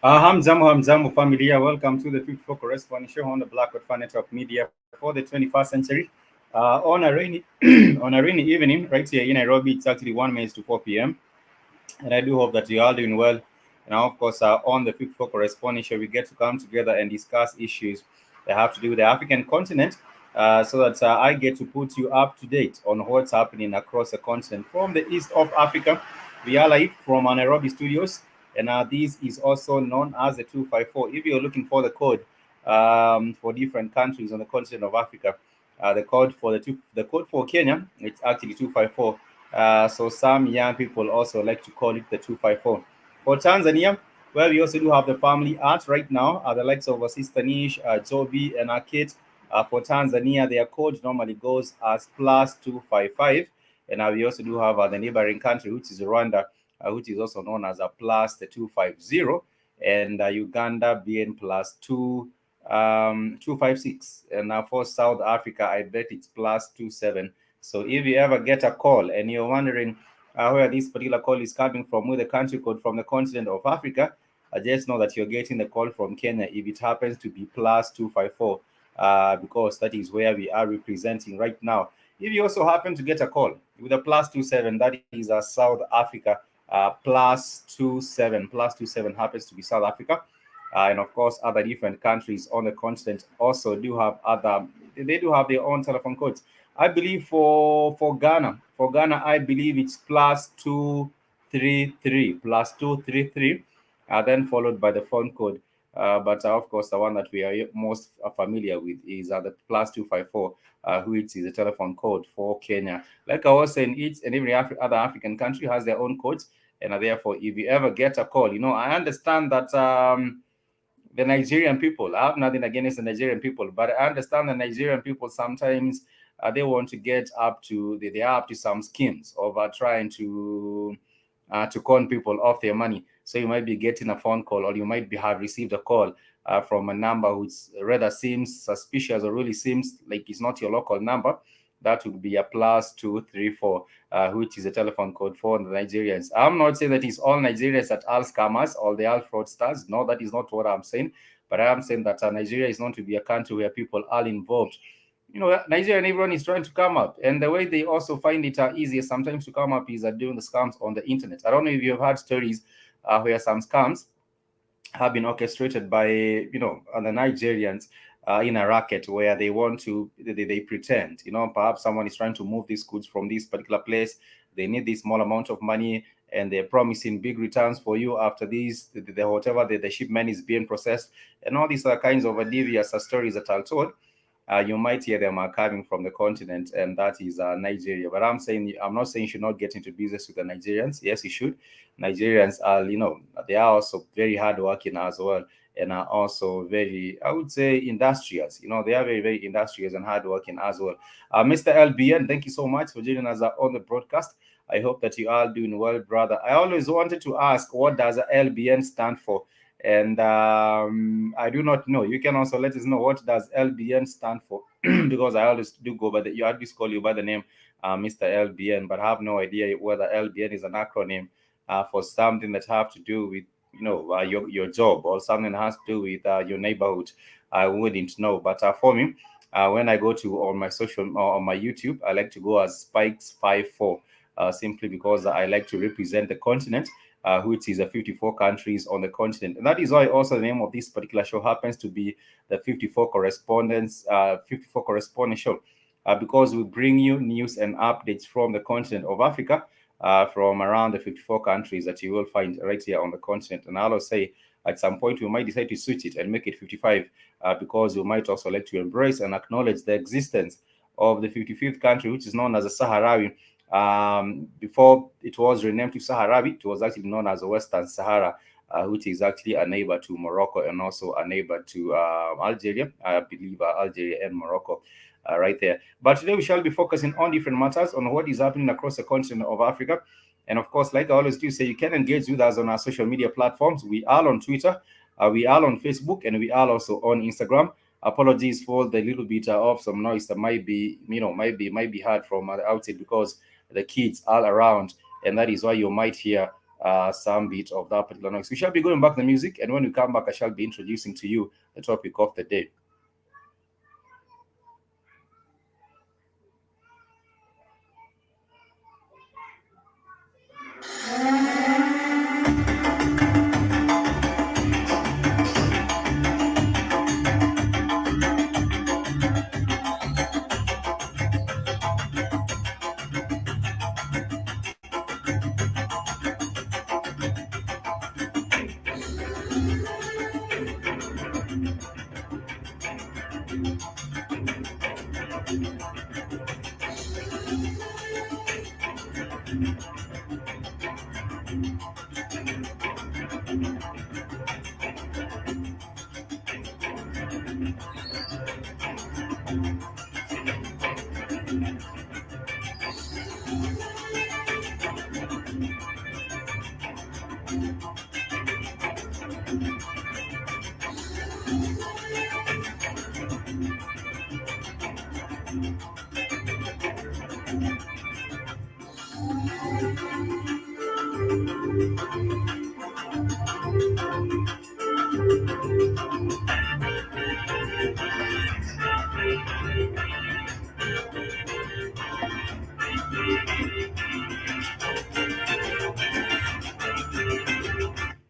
Hamzamu familia, welcome to the Fifth Floor Correspondence show on the Blackwood Fan Network Media for the 21st century. On a rainy on a rainy evening right here in Nairobi, it's actually 1 minutes to 4 p.m. And I do hope that you're all doing well. And of course, on the Fifth Floor Correspondence show, we get to come together and discuss issues that have to do with the African continent, so that I get to put you up to date on what's happening across the continent. From the east of Africa, we are live from our Nairobi studios. And this is also known as the 254. If you're looking for the code for different countries on the continent of Africa, the code for Kenya, it's actually 254. So some young people also like to call it the 254. For Tanzania, where we also do have the family art right now, the likes of Sister Nish, Joby, and Kate. For Tanzania, their code normally goes as +255. And we also do have the neighboring country, which is Rwanda, which is also known as a +250, and Uganda being +256. And for South Africa, I bet it's +27. So if you ever get a call and you're wondering where this particular call is coming from, with the country code from the continent of Africa, just know that you're getting the call from Kenya if it happens to be +254, because that is where we are representing right now. If you also happen to get a call with a +27, that is South Africa. +27 happens to be South Africa, and of course other different countries on the continent also do have they do have their own telephone codes. I believe for Ghana, I believe it's +233, then followed by the phone code. But of course, the one that we are most familiar with is the +254, which is a telephone code for Kenya. Like I was saying, each and every other African country has their own codes, and therefore, if you ever get a call, I understand that the Nigerian people, I have nothing against the Nigerian people, but I understand the Nigerian people sometimes they want to get up to they are up to some schemes of trying to con people off their money. So you might be getting a phone call, or you might have received a call from a number which rather seems suspicious, or really seems like it's not your local number. that would be a +234, which is a telephone code for the Nigerians. I'm not saying that it's all Nigerians that are scammers or they are fraudsters. No, that is not what I'm saying. But I am saying that Nigeria is not to be a country where people are involved. Nigeria and everyone is trying to come up, and the way they also find it easier sometimes to come up is doing the scams on the internet. I don't know if you've heard stories where some scams have been orchestrated by the Nigerians in a racket where they want to they pretend perhaps someone is trying to move these goods from this particular place. They need this small amount of money, and they're promising big returns for you after this whatever the shipment is being processed, and all these are kinds of devious stories that are told. You might hear them are coming from the continent, and that is Nigeria. But I'm not saying you should not get into business with the Nigerians. Yes, you should. Nigerians are, they are also very hardworking as well, and are also very, I would say, industrious. They are very, very industrious and hardworking as well. Mr. LBN, thank you so much for joining us on the broadcast. I hope that you are doing well, brother. I always wanted to ask, what does LBN stand for? And I do not know. You can also let us know what does LBN stand for, because I always do go by you always call you by the name Mr. LBN, but I have no idea whether LBN is an acronym for something that have to do with your job, or something that has to do with your neighborhood. I wouldn't know. But for me, when I go to on my YouTube, I like to go as Spikes54, simply because I like to represent the continent, which is 54 countries on the continent. And that is why also the name of this particular show happens to be the 54 Correspondence Show, because we bring you news and updates from the continent of Africa, from around the 54 countries that you will find right here on the continent. And I'll say at some point we might decide to switch it and make it 55, because we might also like to embrace and acknowledge the existence of the 55th country, which is known as the Sahrawi. Before it was renamed to Sahrawi, it was actually known as the Western Sahara, which is actually a neighbor to Morocco and also a neighbor to Algeria. I believe Algeria and Morocco right there. But today we shall be focusing on different matters, on what is happening across the continent of Africa. And of course, like I always do say, you can engage with us on our social media platforms. We are on Twitter, we are on Facebook, and we are also on Instagram. Apologies for the little bit of some noise that might be heard from outside, because the kids are around, and that is why you might hear some bit of that particular noise. We shall be going back to the music, and when we come back, I shall be introducing to you the topic of the day.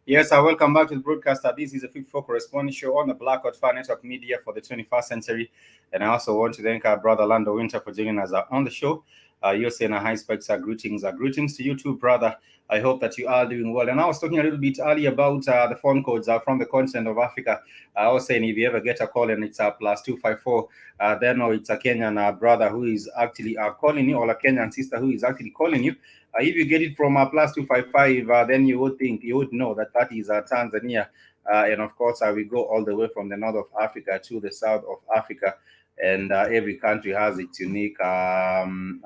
Yes, welcome back to the broadcaster. This is a 54 Correspondence Show on the Blackout Fire Network Media for the 21st century. And I also want to thank our brother Lando Winter for joining us on the show. You're saying a high specs greetings. Greetings to you too, brother. I hope that you are doing well. And I was talking a little bit earlier about the phone codes from the continent of Africa. I was saying if you ever get a call and it's +254, then it's a Kenyan brother who is actually calling you, or a Kenyan sister who is actually calling you. If you get it from +255, then you would know that is Tanzania. And of course, we go all the way from the north of Africa to the south of Africa. And every country has its unique code,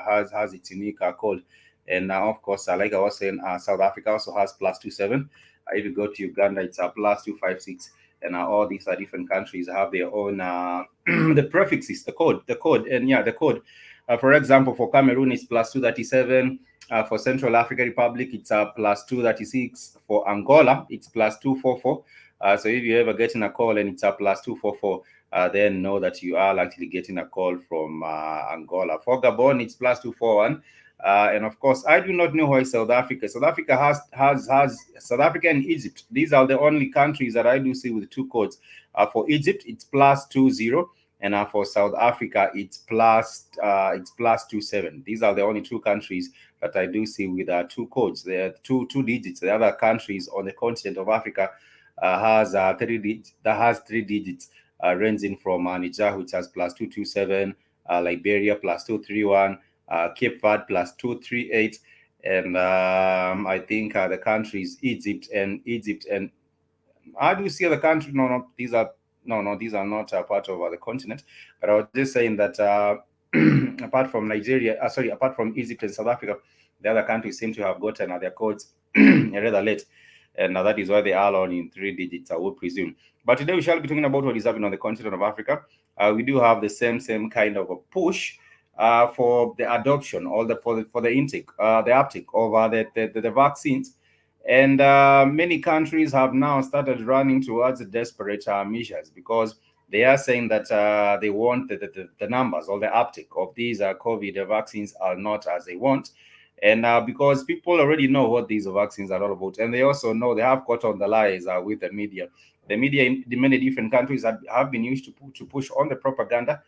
has its unique code. And of course, like I was saying, South Africa also has +27. If you go to Uganda, it's +256. and all these are different countries have their own the prefixes, the code, and yeah, the code. For example, for Cameroon, it's plus 237. For Central African Republic, it's plus 236. For Angola, it's plus 244. So if you ever getting a call and it's a plus 244, then know that you are actually getting a call from Angola. For Gabon, it's plus 241. And of course, I do not know why South Africa. South Africa has South Africa and Egypt. These are the only countries that I do see with two codes. For Egypt, it's plus 20, and for South Africa, it's plus 27. These are the only two countries that I do see with two codes. There are two digits. The other countries on the continent of Africa has three digits, ranging from Niger, which has plus 227, Liberia plus 231, Cape Verde plus 238, and I think the countries Egypt and I do see other countries. No, these are not part of the continent. But I was just saying that apart from apart from Egypt and South Africa, the other countries seem to have gotten their codes rather late, and that is why they are all in three digits, I would presume. But today we shall be talking about what is happening on the continent of Africa. We do have the same kind of a push for the adoption or for the intake, the uptake of the vaccines, and many countries have now started running towards desperate measures because they are saying that they want the numbers or the uptake of these COVID vaccines are not as they want. And because people already know what these vaccines are all about, and they also know they have caught on the lies with the media. The media in the many different countries have been used to push on the propaganda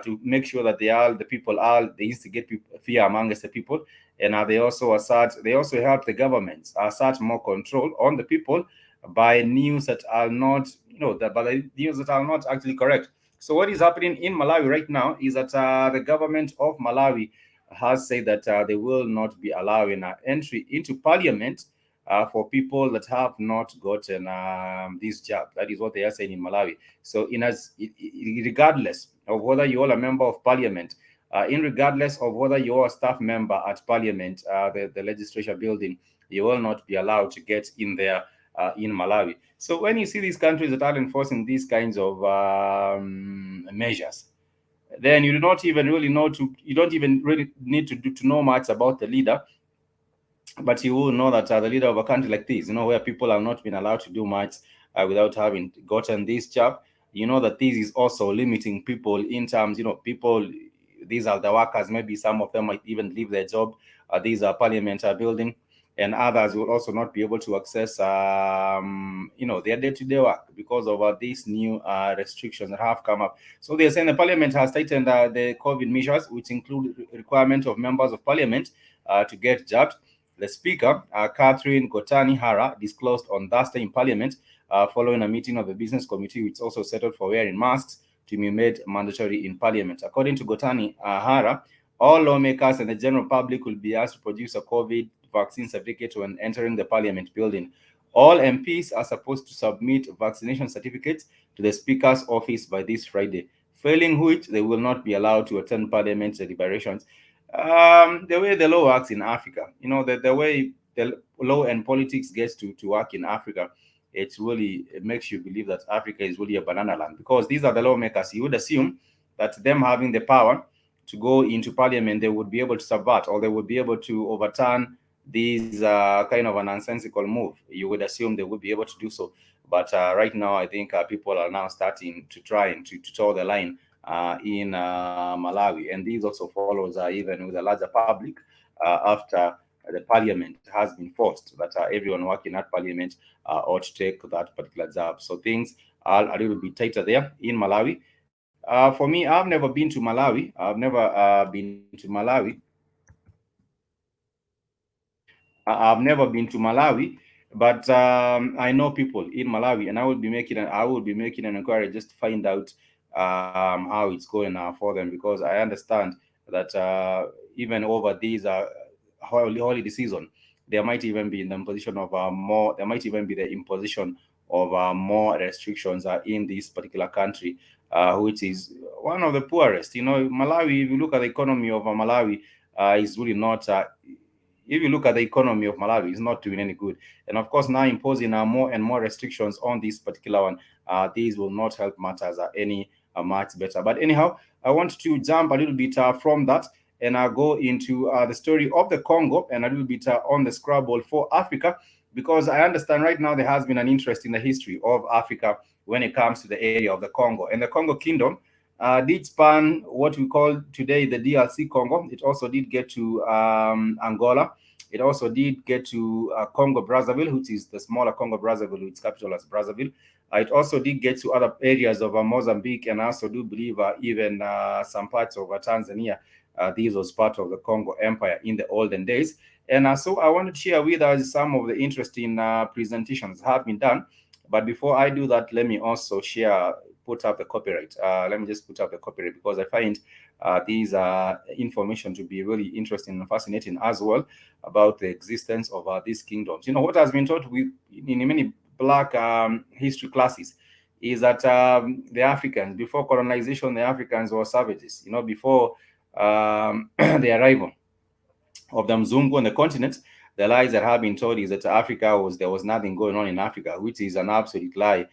to make sure that they instigate fear amongst the people, and they also help the governments assert more control on the people by news that are not by the news that are not actually correct. So what is happening in Malawi right now is that the government of Malawi has said that they will not be allowing entry into parliament for people that have not gotten this jab. That is what they are saying in Malawi. So, regardless of whether you are a member of parliament, regardless of whether you are a staff member at parliament, the legislature building, you will not be allowed to get in there in Malawi. So, when you see these countries that are enforcing these kinds of measures, then you don't even really need to know much about the leader, but you will know that the leader of a country like this, where people have not been allowed to do much without having gotten this job, that this is also limiting people in terms, people, these are the workers, maybe some of them might even leave their job. These are parliament building, and others will also not be able to access, their day-to-day work because of these new restrictions that have come up. So they're saying the parliament has tightened the COVID measures, which include requirement of members of parliament to get jabs. The Speaker, Catherine Gotani Hara, disclosed on Thursday in Parliament following a meeting of the Business Committee, which also settled for wearing masks to be made mandatory in Parliament. According to Gotani Hara, all lawmakers and the general public will be asked to produce a COVID vaccine certificate when entering the Parliament building. All MPs are supposed to submit vaccination certificates to the Speaker's office by this Friday, failing which they will not be allowed to attend Parliament deliberations. The way the law works in Africa, the way the law and politics gets to work in Africa, it makes you believe that Africa is really a banana land, because these are the lawmakers. You would assume that them having the power to go into parliament, they would be able to subvert, or they would be able to overturn these kind of a nonsensical move. You would assume they would be able to do so. But right now, I think people are now starting to try and to toe the line in Malawi, and this also follows even with a larger public after the parliament has been forced that everyone working at parliament ought to take that particular job. So things are a little bit tighter there in Malawi. For me, I've never been to Malawi. I've never been to Malawi. I've never been to Malawi, but I know people in Malawi, and I will be making an inquiry just to find out how it's going for them, because I understand that even over these holiday season, there might even be in the position of more. There might even be the imposition of more restrictions in this particular country, which is one of the poorest. Malawi. If you look at the economy of Malawi, is really not. if you look at the economy of Malawi, it's not doing any good. And of course, now imposing more and more restrictions on this particular one, these will not help matters any much better. But anyhow, I want to jump a little bit from that, and I'll go into the story of the Congo and a little bit on the Scrabble for Africa, because I understand right now there has been an interest in the history of Africa when it comes to the area of the Congo. And the Congo Kingdom did span what we call today the DRC Congo. It also did get to Angola. It also did get to Congo Brazzaville, which is the smaller Congo Brazzaville, which is capital as Brazzaville. It also did get to other areas of Mozambique, and I also do believe even some parts of Tanzania. This was part of the Congo Empire in the olden days. And so I want to share with us some of the interesting presentations that have been done. But before I do that, let me also put up the copyright. Let me just put up the copyright, because I find these information to be really interesting and fascinating as well about the existence of these kingdoms. What has been taught in many Black history classes is that the Africans, before colonization, the Africans were savages. Before the arrival of the Mzungu on the continent, the lies that have been told is that there was nothing going on in Africa, which is an absolute lie,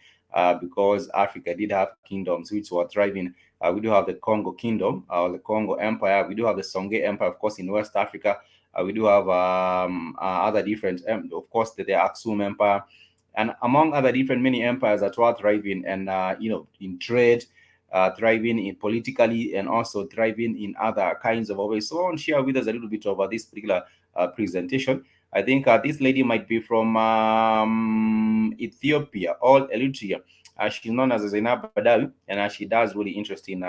because Africa did have kingdoms which were thriving. We do have the Congo Kingdom, the Congo Empire. We do have the Songhai Empire, of course, in West Africa. We do have other different, of course, the Aksum Empire, and among other different many empires that were thriving and in trade, thriving in politically, and also thriving in other kinds of ways. So I want to share with us a little bit about this particular presentation. I think this lady might be from Ethiopia or Eritrea. She's known as Zainab Badawi, and she does really interesting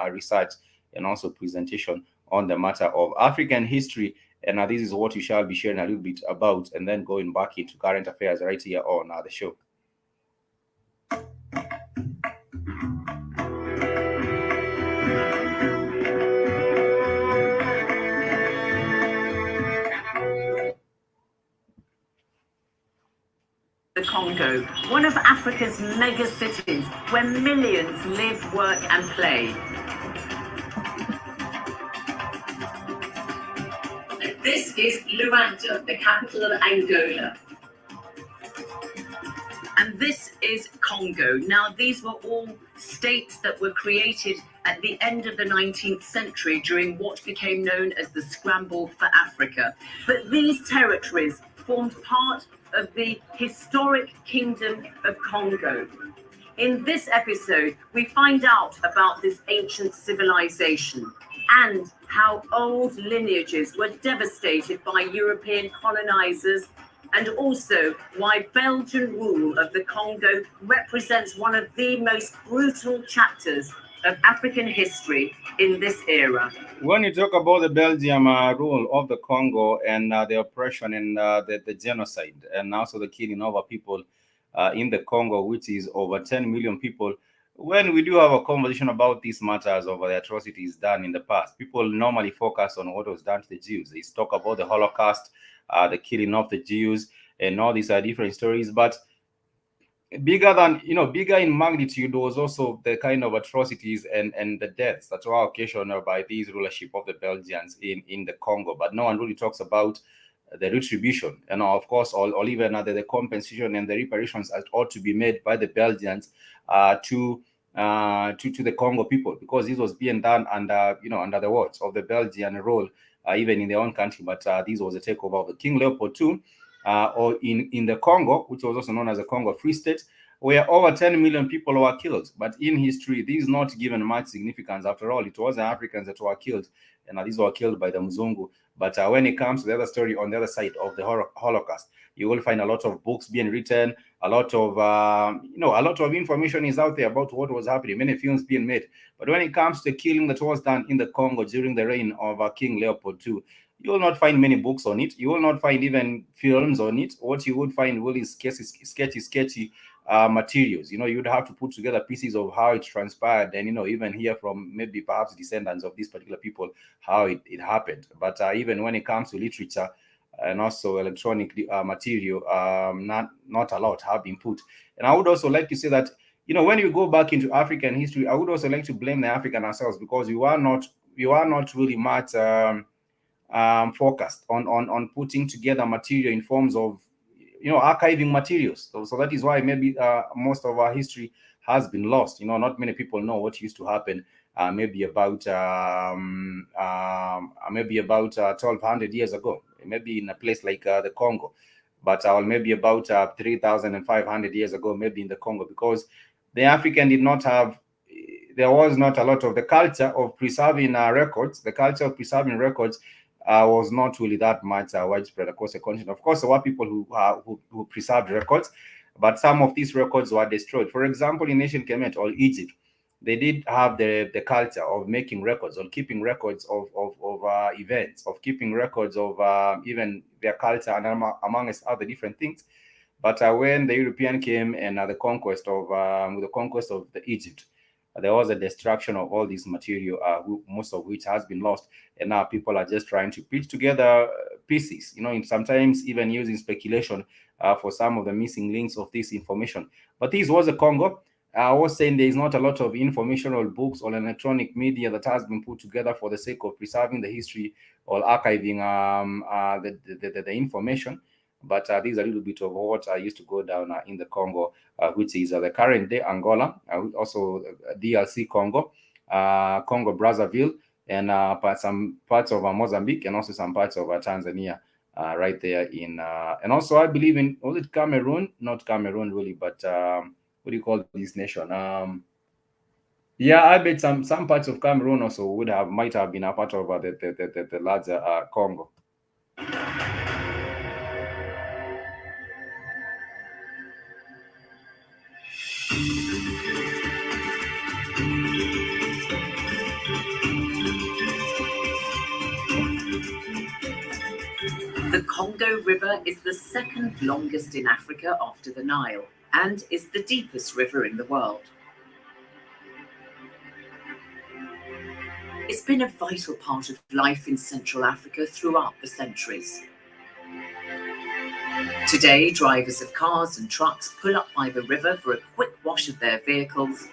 research and also presentation on the matter of African history. And this is what we shall be sharing a little bit about, and then going back into current affairs right here on the show. The Congo, one of Africa's mega cities where millions live, work and play. This is Luanda, the capital of Angola. And this is Congo. Now, these were all states that were created at the end of the 19th century during what became known as the Scramble for Africa. But these territories formed part of the historic Kingdom of Congo. In this episode, we find out about this ancient civilization and how old lineages were devastated by European colonizers, and also why Belgian rule of the Congo represents one of the most brutal chapters of African history in this era. When you talk about the Belgian rule of the Congo and the oppression and the genocide, and also the killing of people in the Congo, which is over 10 million people, when we do have a conversation about these matters of the atrocities done in the past, people normally focus on what was done to the Jews. They talk about the Holocaust, the killing of the Jews, and all these are different stories. But bigger in magnitude was also the kind of atrocities and the deaths that were occasioned by these rulership of the Belgians in the Congo. But no one really talks about the retribution, and of course, or even the compensation and the reparations that ought to be made by the Belgians to the Congo people, because this was being done under the watch of the Belgian rule, even in their own country. But this was a takeover of the King Leopold II, or in the Congo, which was also known as the Congo Free State, where over 10 million people were killed. But in history, this is not given much significance. After all, it was the Africans that were killed, and these were killed by the Mzungu. But when it comes to the other story on the other side of the Holocaust, you will find a lot of books being written, a lot of information is out there about what was happening, many films being made. But when it comes to the killing that was done in the Congo during the reign of King Leopold II, you will not find many books on it. You will not find even films on it. What you would find really is sketchy materials. You'd have to put together pieces of how it transpired, and even hear from maybe perhaps descendants of these particular people how it happened. But even when it comes to literature and also electronic material, not a lot have been put. And I would also like to say that when you go back into African history, I would also like to blame the African ourselves, because we are not really much focused on putting together material in forms of, archiving materials. So that is why maybe most of our history has been lost. Not many people know what used to happen maybe about 1,200 years ago, maybe in a place like the Congo, but maybe about 3,500 years ago, maybe in the Congo, because the African did not have, there was not a lot of the culture of preserving records. The culture of preserving records was not really that much widespread across the continent. Of course, there were people who preserved records, but some of these records were destroyed. For example, in ancient Kemet or Egypt, they did have the culture of making records, or keeping records of events, of keeping records of even their culture, and amongst other different things. But when the European came and the conquest of the Egypt, there was a destruction of all this material, most of which has been lost, and now people are just trying to piece together pieces, and sometimes even using speculation for some of the missing links of this information. But this was a Congo. I was saying there is not a lot of informational books or electronic media that has been put together for the sake of preserving the history or archiving the information. But these are a little bit of what used to go down in the Congo, which is the current day Angola, also DRC Congo, Congo Brazzaville, and some parts of Mozambique, and also some parts of Tanzania, right there in, and also I believe in, was it Cameroon? Not Cameroon really, but what do you call this nation? Yeah, I bet some parts of Cameroon also might have been a part of the larger Congo. The Congo River is the second longest in Africa after the Nile, and is the deepest river in the world. It's been a vital part of life in Central Africa throughout the centuries. Today, drivers of cars and trucks pull up by the river for a quick wash of their vehicles,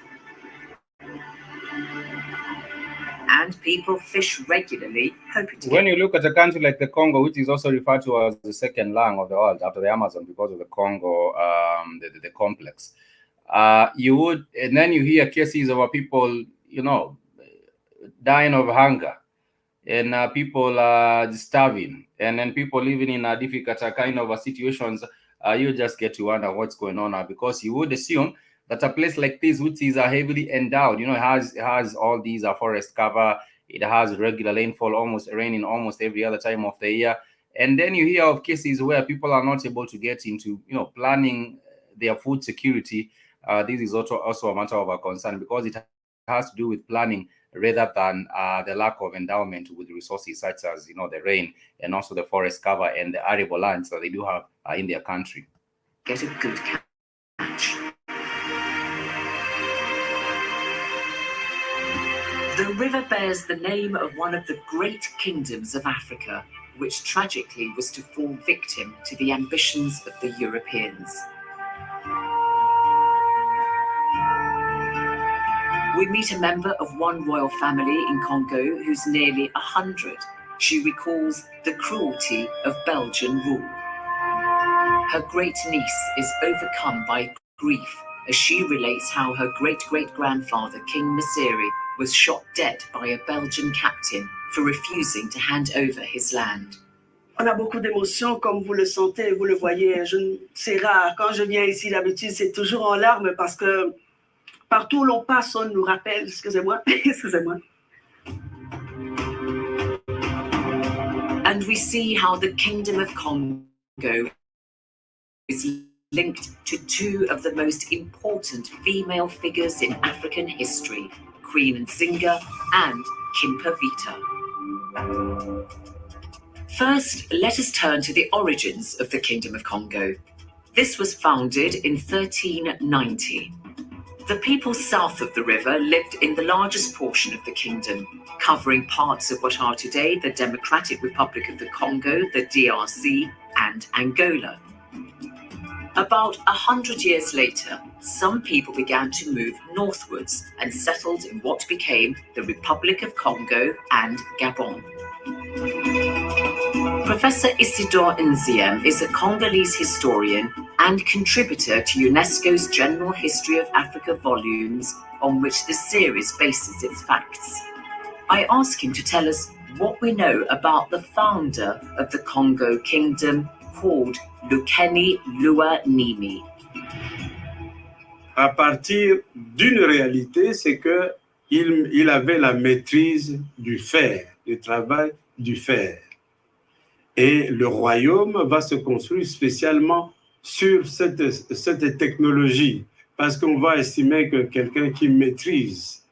and people fish regularly, hoping to When you look at a country like the Congo, which is also referred to as the second lung of the world after the Amazon because of the Congo, the complex, you would, and then you hear cases of people, dying of hunger, and people starving, and then people living in a difficult kind of situations. You just get to wonder what's going on now, because you would assume that a place like this, which is heavily endowed, it has all these forest cover, it has regular rainfall, almost raining almost every other time of the year, and then you hear of cases where people are not able to get into, planning their food security. This is also a matter of concern, because it has to do with planning rather than the lack of endowment with resources such as the rain, and also the forest cover and the arable lands that they do have in their country. get a good catch. The river bears the name of one of the great kingdoms of Africa, which tragically was to fall victim to the ambitions of the Europeans. We meet a member of one royal family in Congo who's nearly 100. She recalls the cruelty of Belgian rule. Her great niece is overcome by grief as she relates how her great-great-grandfather, King Masiri, was shot dead by a Belgian captain for refusing to hand over his land. On a beaucoup d'émotions, comme vous le sentez, vous le voyez. C'est rare. Quand je viens ici, d'habitude, c'est toujours en larmes parce que partout où l'on passe, on nous rappelle. Excusez-moi. Excusez-moi. And we see how the Kingdom of Congo is linked to two of the most important female figures in African history, Queen Nzinga and Kimpavita. First, let us turn to the origins of the Kingdom of Congo. This was founded in 1390. The people south of the river lived in the largest portion of the kingdom, covering parts of what are today the Democratic Republic of the Congo, the DRC, and Angola. About 100 years later, some people began to move northwards and settled in what became the Republic of Congo and Gabon. Professor Isidore Nziem is a Congolese historian and contributor to UNESCO's General History of Africa volumes on which this series bases its facts. I ask him to tell us what we know about the founder of the Congo Kingdom, called Lukeni Luanimi. À partir d'une réalité, c'est que il avait la maîtrise du fer, du travail du fer. Et le royaume va se construire spécialement sur cette technologie, parce qu'on va estimer que quelqu'un qui maîtrise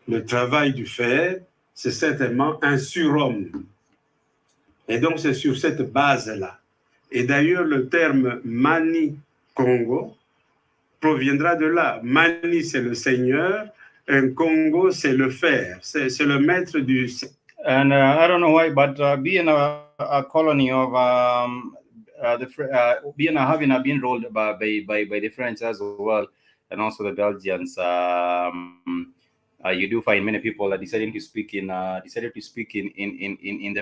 le travail du fer, c'est certainement un surhomme. Et donc, c'est sur cette base-là. Et d'ailleurs, le terme Mani-Congo proviendra de là. Mani, c'est le seigneur, et Congo, c'est le fer, c'est le maître du... And I don't know why, but being a colony of been ruled by the French as well, and also the Belgians, you do find many people that decided to speak in the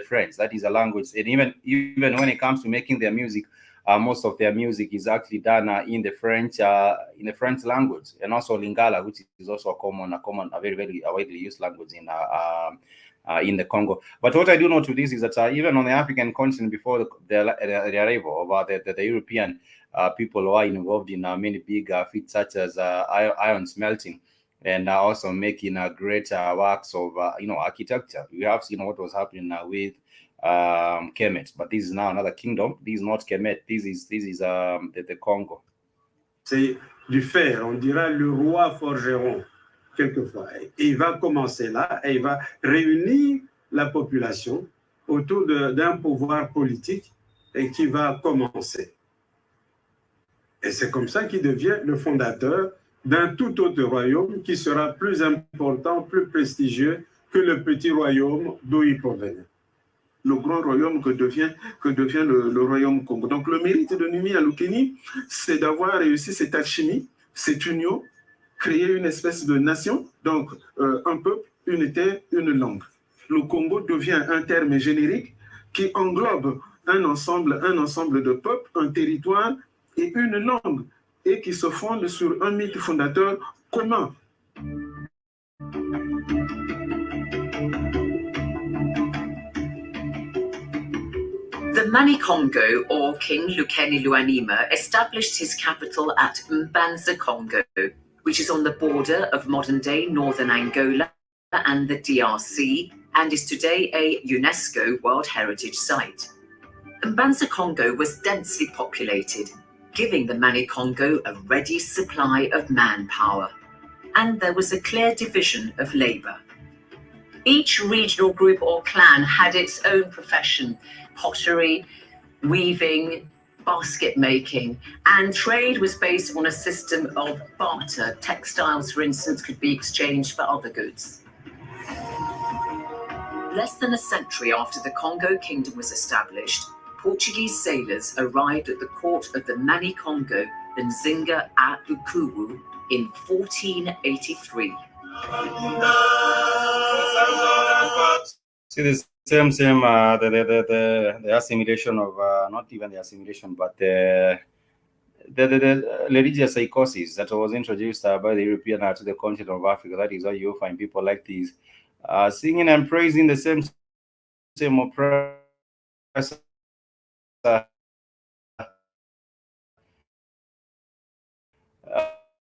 French. That is a language, and even when it comes to making their music, most of their music is actually done in the French language, and also Lingala, which is also a very widely used language in the Congo. But what I do know to this is that even on the African continent, before the arrival of the European people who are involved in many big feats such as iron smelting, and also making great works of architecture. We have seen what was happening with Kemet, but this is now another kingdom. This is not Kemet. This is the Congo. C'est du fer, on dira le roi forgeron quelquefois. Et il va commencer là, et il va réunir la population autour d'un pouvoir politique et qui va commencer. Et c'est comme ça qu'il devient le fondateur d'un tout autre royaume qui sera plus important, plus prestigieux que le petit royaume d'où il provenait. Le grand royaume que devient le royaume Congo. Donc le mérite de Numi à Lukeni, c'est d'avoir réussi cette alchimie, cette union, créer une espèce de nation, donc un peuple, une terre, une langue. Le Congo devient un terme générique qui englobe un ensemble de peuples, un territoire et une langue, et qui se fonde sur un mythe fondateur commun. The Mani-Congo, or King Lukeni Luanima, established his capital at Mbanza, Congo, which is on the border of modern-day northern Angola and the DRC, and is today a UNESCO World Heritage Site. Mbanza, Congo was densely populated, giving the Mani-Congo a ready supply of manpower, and there was a clear division of labor. Each regional group or clan had its own profession: pottery, weaving, basket making, and trade was based on a system of barter. Textiles, for instance, could be exchanged for other goods. Less than a century after the Congo Kingdom was established, Portuguese sailors arrived at the court of the Mani-Congo, Nzinga a Ukuwu, in 1483. See this same the assimilation of not even the assimilation, but the religious psychosis that was introduced by the European to the continent of Africa. That is why you find people like these singing and praising the same oppressor.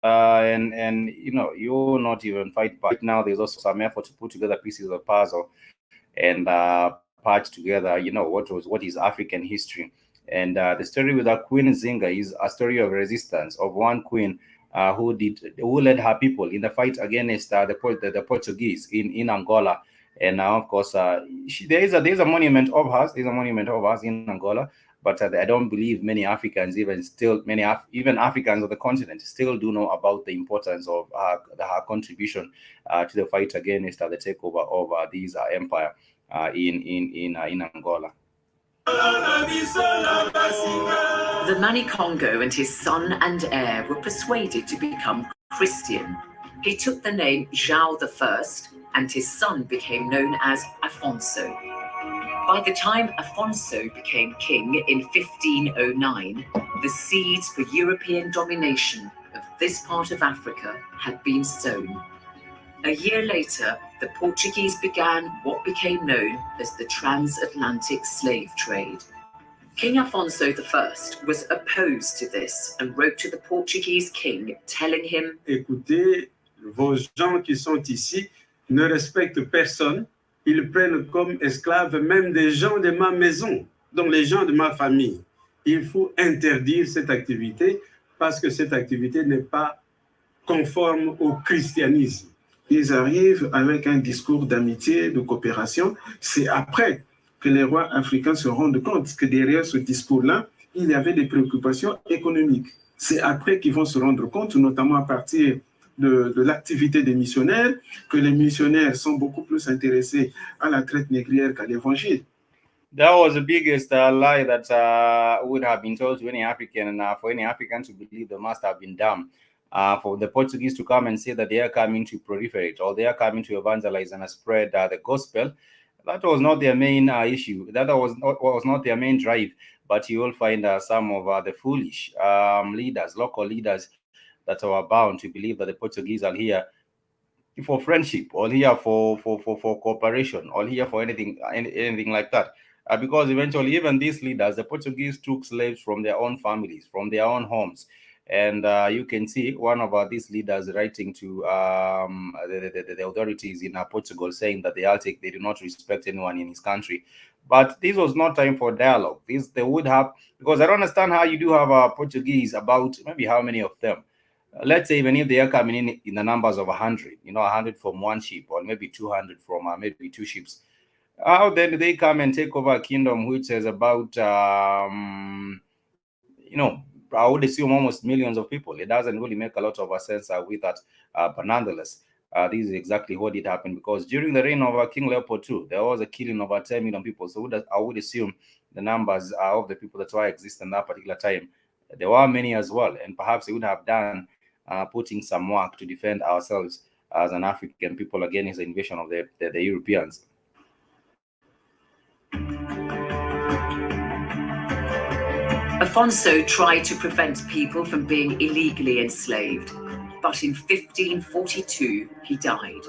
And you not even fight back. Now there's also some effort to put together pieces of the puzzle and patch together what is African history. And the story with our Queen Nzinga is a story of resistance of one queen who led her people in the fight against the Portuguese in Angola. And now, of course, there is a monument of hers. There's a monument of hers in Angola. But I don't believe many Africans, even Africans of the continent, still do know about the importance of her contribution to the fight against the takeover of this empire in Angola. The Mani-Congo and his son and heir were persuaded to become Christian. He took the name João I, and his son became known as Afonso. By the time Afonso became king in 1509, the seeds for European domination of this part of Africa had been sown. A year later, the Portuguese began what became known as the transatlantic slave trade. King Afonso I was opposed to this and wrote to the Portuguese king telling him, Écoutez, vos gens qui sont ici ne respectent personne. Ils prennent comme esclaves même des gens de ma maison, donc les gens de ma famille. Il faut interdire cette activité parce que cette activité n'est pas conforme au christianisme. Ils arrivent avec un discours d'amitié, de coopération. C'est après que les rois africains se rendent compte que derrière ce discours-là, il y avait des préoccupations économiques. C'est après qu'ils vont se rendre compte, notamment à partir de l'activité des missionnaires, que les missionnaires sont beaucoup plus intéressés à la traite négrière qu'à l'évangile. That was the biggest lie that would have been told to any African, and for any African to believe they must have been dumb. For the Portuguese to come and say that they are coming to proliferate or they are coming to evangelize and spread the gospel, that was not their main issue. That was not their main drive. But you will find some of the foolish leaders, local leaders, that are bound to believe that the Portuguese are here for friendship, or here for cooperation, or here for anything like that. Because eventually, even these leaders, the Portuguese took slaves from their own families, from their own homes. And you can see one of these leaders writing to the authorities in Portugal saying that they do not respect anyone in his country. But this was not time for dialogue. They would have, because I don't understand how you do have Portuguese, about maybe how many of them. Let's say even if they are coming in the numbers of 100, 100 from one ship, or maybe 200 from maybe two ships. How then do they come and take over a kingdom which is about, I would assume almost millions of people? It doesn't really make a lot of sense with that. But nonetheless, this is exactly what did happen, because during the reign of King Leopold II, there was a killing of 10 million people. So I would assume the numbers of the people that were existing at that particular time, there were many as well. And perhaps they would have done putting some work to defend ourselves as an African people against the invasion of the Europeans. Afonso tried to prevent people from being illegally enslaved, but in 1542 he died.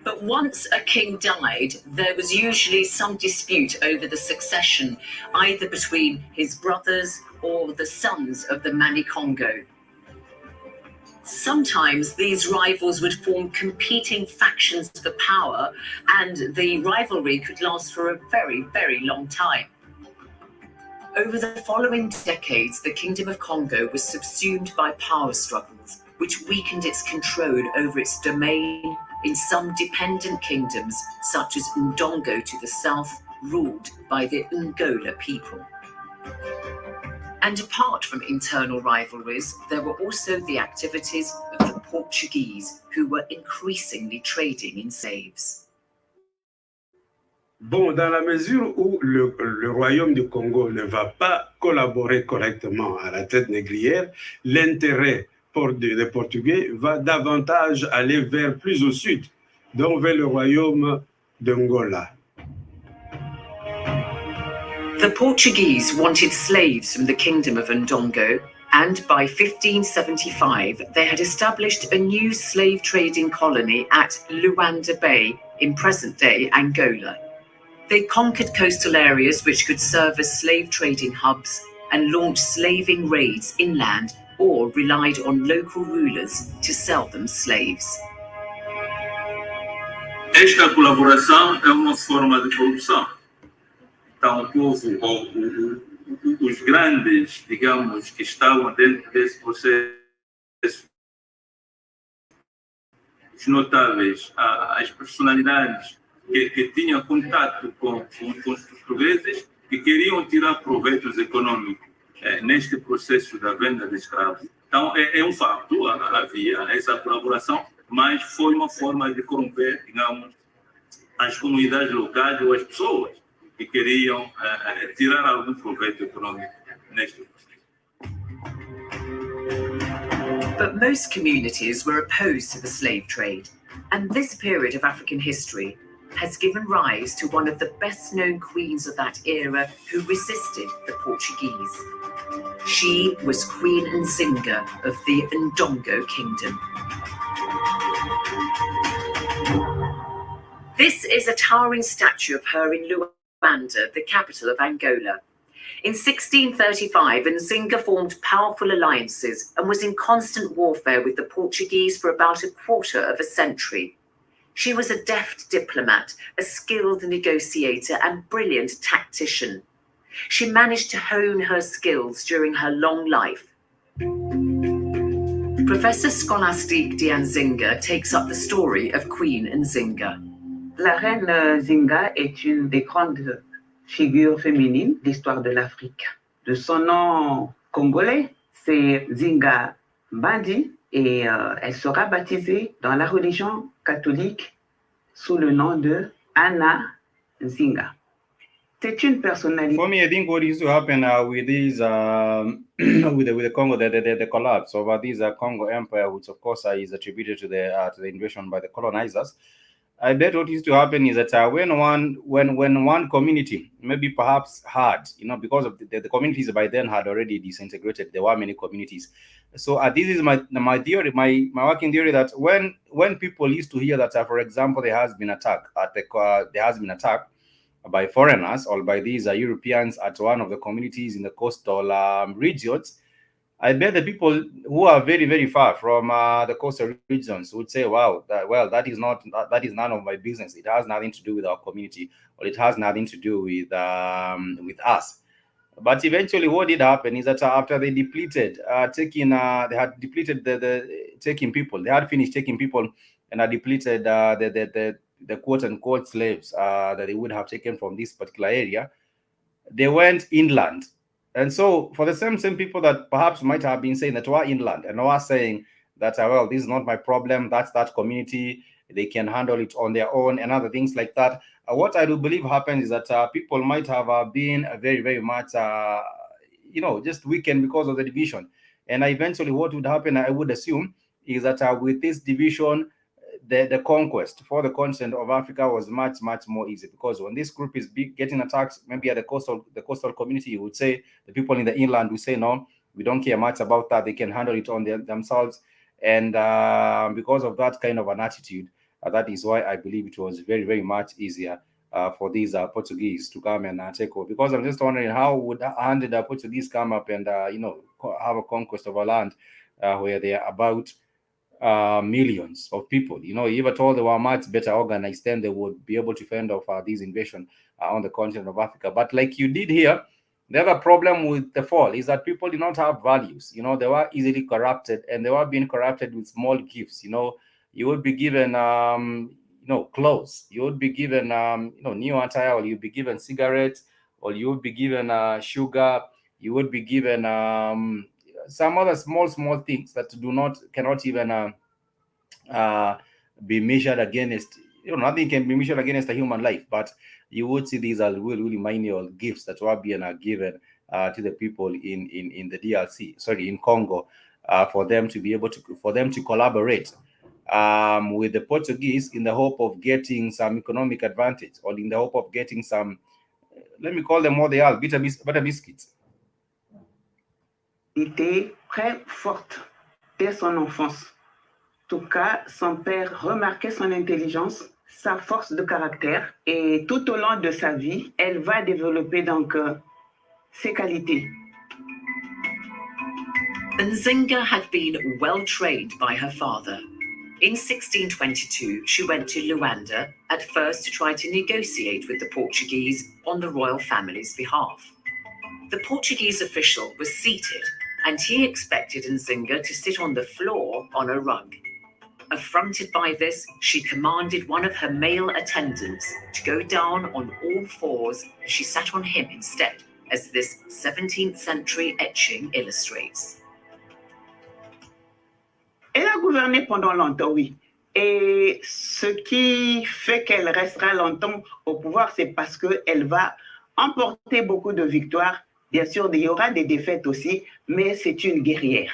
But once a king died, there was usually some dispute over the succession, either between his brothers or the sons of the Manikongo. Sometimes these rivals would form competing factions for power, and the rivalry could last for a very, very long time. Over the following decades, the Kingdom of Congo was subsumed by power struggles, which weakened its control over its domain in some dependent kingdoms, such as Ndongo to the south, ruled by the Ngola people. And apart from internal rivalries, there were also the activities of the Portuguese, who were increasingly trading in slaves. Bon, dans la mesure où le royaume du Congo ne va pas collaborer correctement à la traite négrière, l'intérêt des Portugais va davantage aller vers plus au sud, donc vers le royaume d'Angola. The Portuguese wanted slaves from the kingdom of Ndongo, and by 1575 they had established a new slave trading colony at Luanda Bay in present-day Angola. They conquered coastal areas which could serve as slave trading hubs and launched slaving raids inland, or relied on local rulers to sell them slaves. Esta colaboração é uma forma de corrupção. Então, o povo, os grandes, digamos, que estavam dentro desse processo, os notáveis, as personalidades que tinham contato com os portugueses, que queriam tirar proveitos econômicos neste processo da venda de escravos. Então, é um facto, havia essa colaboração, mas foi uma forma de corromper, digamos, as comunidades locais ou as pessoas que queriam tirar algum proveito econômico neste processo. But most communities were opposed to the slave trade, and this period of African history has given rise to one of the best-known queens of that era who resisted the Portuguese. She was Queen Nzinga of the Ndongo Kingdom. This is a towering statue of her in Luanda, the capital of Angola. In 1635, Nzinga formed powerful alliances and was in constant warfare with the Portuguese for about a quarter of a century. She was a deft diplomat, a skilled negotiator, and brilliant tactician. She managed to hone her skills during her long life. Professor Scholastique Nzinga takes up the story of Queen Nzinga. La reine Nzinga est une des grandes figures féminines de l'histoire de l'Afrique. De son nom congolais, c'est Nzinga Bandi, et elle sera baptisée dans la religion catholique sous le nom de Anna Nzinga. C'est une personnalité. For me, I think what used to happen with these, with the Congo, the collapse of this Congo Empire, which of course is attributed to the invasion by the colonizers. I bet what used to happen is that when one community maybe perhaps had, because of the communities by then had already disintegrated, there were many communities. So this is my theory, my working theory, that when people used to hear that, for example, there has been attack by foreigners or by these Europeans at one of the communities in the coastal regions, I bet the people who are very, very far from the coastal regions would say, wow, that is none of my business. It has nothing to do with our community, or it has nothing to do with us. But eventually what did happen is that after they depleted, they had depleted taking people. They had finished taking people and had depleted the quote-unquote slaves that they would have taken from this particular area. They went inland. And so for the same people that perhaps might have been saying that we're inland and were saying that, well, this is not my problem, that's that community, they can handle it on their own and other things like that. What I do believe happens is that people might have been very, very much, just weakened because of the division. And eventually what would happen, I would assume, is that with this division, the conquest for the continent of Africa was much, much more easy, because when this group is getting attacked, maybe at the coastal community, you would say, the people in the inland would say, no, we don't care much about that. They can handle it on themselves. And because of that kind of an attitude, that is why I believe it was very, very much easier for these Portuguese to come and take over. Because I'm just wondering, how did the Portuguese come up and have a conquest of a land where they are about millions of people? You were told they were much better organized, then they would be able to fend off these invasion on the continent of Africa. But like you did here, the other problem with the fall is that people did not have values. They were easily corrupted, and they were being corrupted with small gifts. You would be given clothes, you would be given new attire, or you'd be given cigarettes, or you would be given sugar, you would be given some other small things that cannot even be measured against, nothing can be measured against a human life. But you would see these are really minor gifts that were being given to the people in the in Congo, for them to collaborate with the Portuguese in the hope of getting some economic advantage, or in the hope of getting some, let me call them what they are, butter biscuits. Était très forte dès son enfance. En tout cas, son père remarquait son intelligence, sa force de caractère, et tout au long de sa vie, elle va développer donc ses qualités. Nzinga had been well trained by her father. In 1622, she went to Luanda, at first to try to negotiate with the Portuguese on the royal family's behalf. The Portuguese official was seated, and he expected Nzinga to sit on the floor on a rug. Affronted by this, she commanded one of her male attendants to go down on all fours, and she sat on him instead, as this 17th century etching illustrates. Elle a gouverné pendant longtemps, oui. Et ce qui fait qu'elle restera longtemps au pouvoir, c'est parce qu'elle va emporter beaucoup de victoires. Bien sûr, il y aura des défaites aussi, mais c'est une guerrière.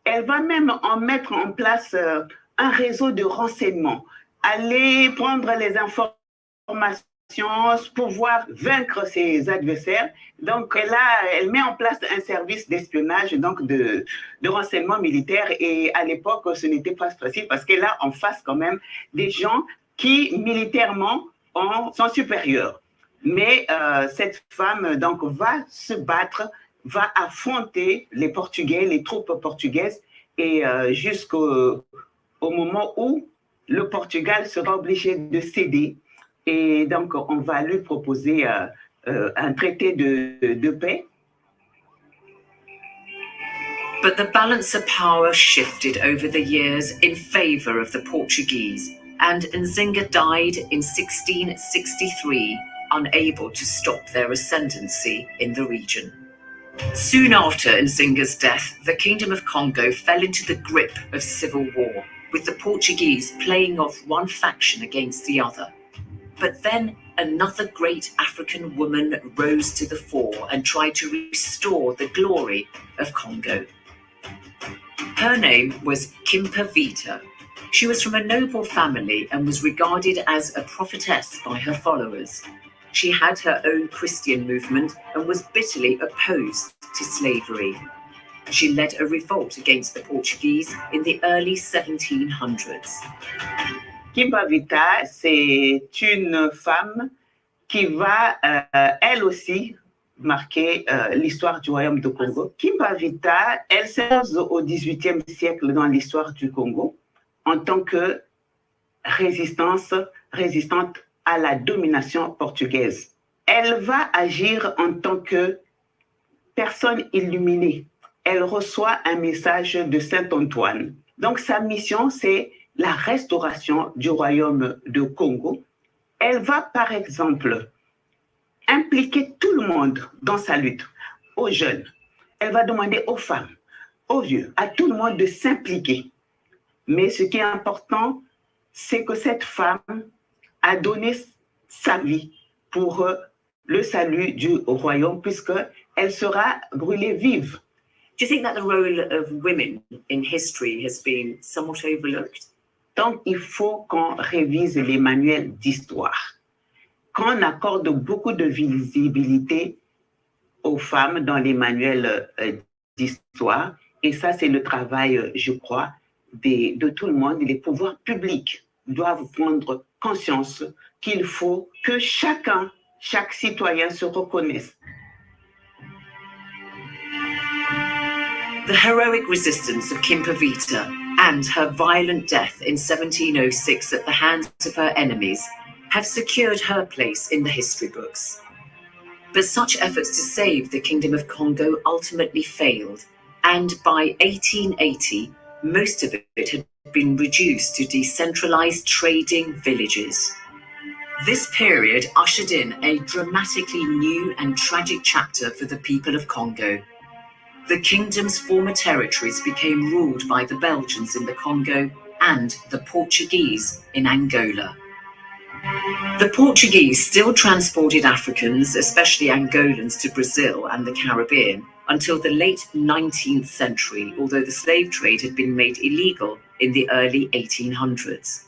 Elle va même en mettre en place un réseau de renseignement, aller prendre les informations pouvoir vaincre ses adversaires. Donc là, elle met en place un service d'espionnage, donc de renseignement militaire. Et à l'époque, ce n'était pas facile parce qu'elle a en face quand même des gens qui militairement sont supérieurs. Mais cette femme donc va se battre, va affronter les Portugais, les troupes portugaises, et jusqu'au moment où le Portugal sera obligé de céder. Et donc, on va lui proposer un traité de paix. But the balance of power shifted over the years in favor of the Portuguese, and Nzinga died in 1663, unable to stop their ascendancy in the region. Soon after Nzinga's death, the Kingdom of Congo fell into the grip of civil war, with the Portuguese playing off one faction against the other. But then another great African woman rose to the fore and tried to restore the glory of Congo. Her name was Kimpavita. She was from a noble family and was regarded as a prophetess by her followers. She had her own Christian movement and was bitterly opposed to slavery. She led a revolt against the Portuguese in the early 1700s. Kimpavita, c'est une femme qui va, elle aussi, marquer l'histoire du royaume du Congo. Kimpavita, elle s'impose au XVIIIe siècle dans l'histoire du Congo en tant que résistante à la domination portugaise. Elle va agir en tant que personne illuminée. Elle reçoit un message de Saint Antoine. Donc sa mission, c'est la restauration du royaume de Congo. Elle va, par exemple, impliquer tout le monde dans sa lutte, aux jeunes. Elle va demander aux femmes, aux vieux, à tout le monde de s'impliquer. Mais ce qui est important, c'est que cette femme a donné sa vie pour le salut du royaume, puisqu'elle sera brûlée vive. Do you think that the role of women in history has been somewhat overlooked? Donc, il faut qu'on révise les manuels d'histoire, qu'on accorde beaucoup de visibilité aux femmes dans les manuels d'histoire. Et ça, c'est le travail, je crois, de tout le monde. Les pouvoirs publics doivent prendre conscience qu'il faut que chaque citoyen se reconnaisse. The heroic resistance of Kimpavita and her violent death in 1706 at the hands of her enemies have secured her place in the history books. But such efforts to save the Kingdom of Congo ultimately failed, and by 1880, most of it had been reduced to decentralized trading villages. This period ushered in a dramatically new and tragic chapter for the people of Congo. The kingdom's former territories became ruled by the Belgians in the Congo and the Portuguese in Angola. The Portuguese still transported Africans, especially Angolans, to Brazil and the Caribbean until the late 19th century, although the slave trade had been made illegal in the early 1800s.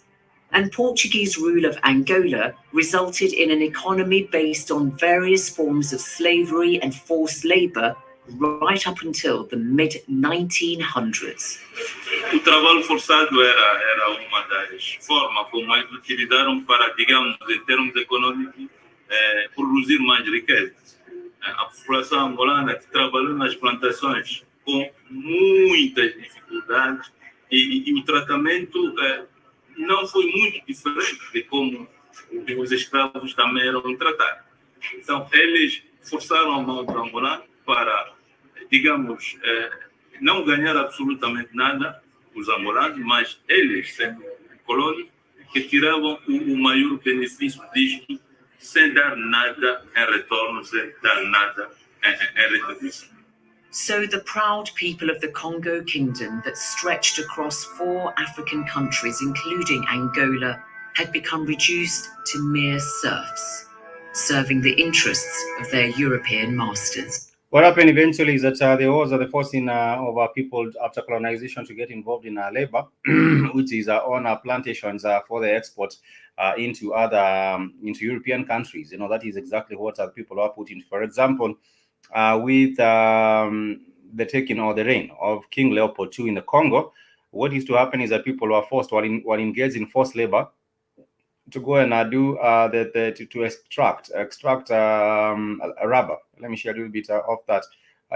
And Portuguese rule of Angola resulted in an economy based on various forms of slavery and forced labor right up until the mid-1900s. O trabalho forçado era uma das formas como eles utilizaram para, digamos, em termos econômicos, produzir mais riqueza. A população angolana que trabalhou nas plantações com muitas dificuldades e o tratamento não foi muito diferente de como os escravos também eram tratados. Então, eles forçaram a mão do angolano para, digamos, não ganhar absolutamente nada, os angolanos, mas eles, sendo colônias, que tiravam o maior benefício disto, sem dar nada em retorno, sem dar nada em retribuição. So the proud people of the Congo Kingdom that stretched across 4 African countries, including Angola, had become reduced to mere serfs, serving the interests of their European masters. What happened eventually is that there was the forcing of our people after colonization to get involved in labor, which is on plantations for the export into other into European countries. You know, that is exactly what people are put into. For example, with the taking or the reign of King Leopold II in the Congo, what used to happen is that people were forced, while engaged in forced labor, to go and do to extract a rubber. Let me share a little bit of that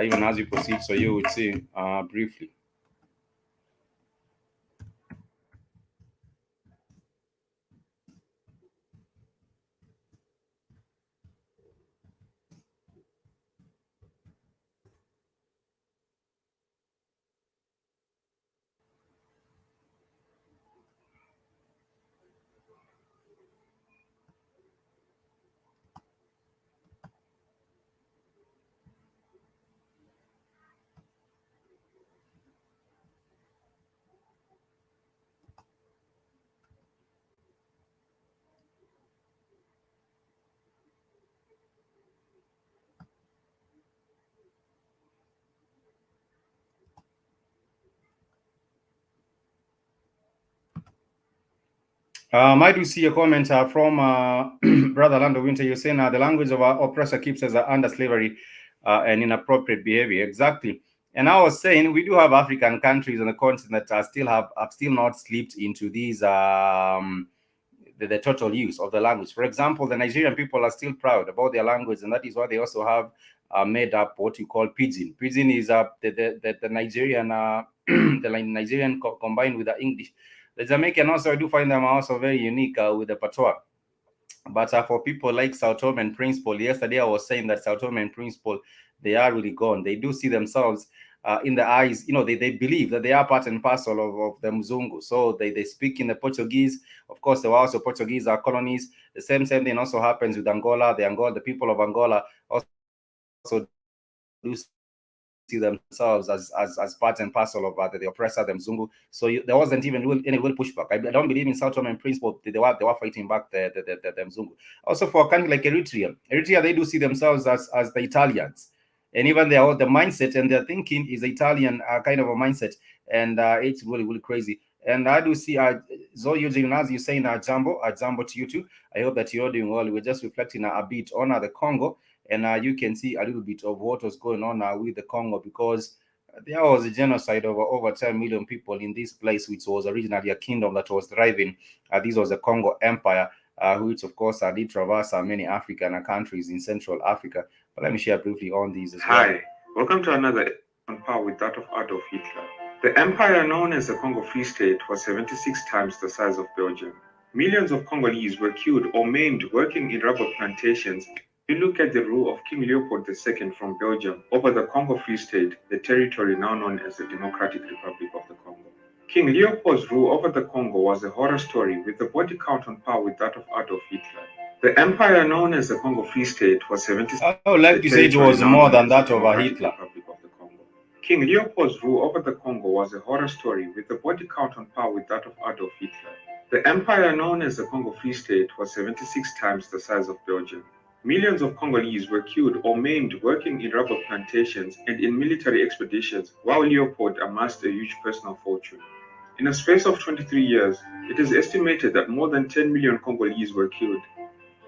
even as we proceed, so you would see briefly. I do see a comment from Brother Lando Winter. You're saying the language of our oppressor keeps us under slavery and inappropriate behavior. Exactly. And I was saying we do have African countries on the continent that have still not slipped into these the total use of the language. For example, the Nigerian people are still proud about their language, and that is why they also have made up what you call pidgin. Pidgin is the Nigerian the Nigerian combined with the English. The Jamaican also, I do find them also very unique with the patois. But for people like Sao Tome and Principe, yesterday I was saying that Sao Tome and Principe, they are really gone. They do see themselves in the eyes, you know, they believe that they are part and parcel of the Mzungu. So they speak in the Portuguese. Of course, there were also Portuguese colonies. The same thing also happens with Angola. The people of Angola also do see themselves as part and parcel of the oppressor, the Mzungu. So there wasn't even any real pushback. I don't believe in Sao Tome and Principe. They were fighting back the Mzungu. Also, for a country like Eritrea, they do see themselves as the Italians. And even the mindset and their thinking is Italian kind of a mindset. And it's really, really crazy. And I do see Zoe Eugene, as you saying, Jambo to you too. I hope that you're doing well. We're just reflecting a bit on the Congo. And you can see a little bit of what was going on with the Congo, because there was a genocide of over 10 million people in this place, which was originally a kingdom that was thriving. This was the Congo Empire, which, of course, did traverse many African countries in Central Africa. But let me share briefly on these as well. Hi, welcome to another on par with that of Adolf Hitler. The empire known as the Congo Free State was 76 times the size of Belgium. Millions of Congolese were killed or maimed working in rubber plantations. If you look at the rule of King Leopold II from Belgium over the Congo Free State, the territory now known as the Democratic Republic of the Congo. King Leopold's rule over the Congo was a horror story with a body count on par with that of Adolf Hitler. The empire known as the Congo Free State was 76. I would like to say it was more than that of Hitler. King Leopold's rule over the Congo was a horror story with a body count on par with that of Adolf Hitler. The empire known as the Congo Free State was 76 times the size of Belgium. Millions of Congolese were killed or maimed working in rubber plantations and in military expeditions, while Leopold amassed a huge personal fortune. In a space of 23 years, it is estimated that more than 10 million Congolese were killed.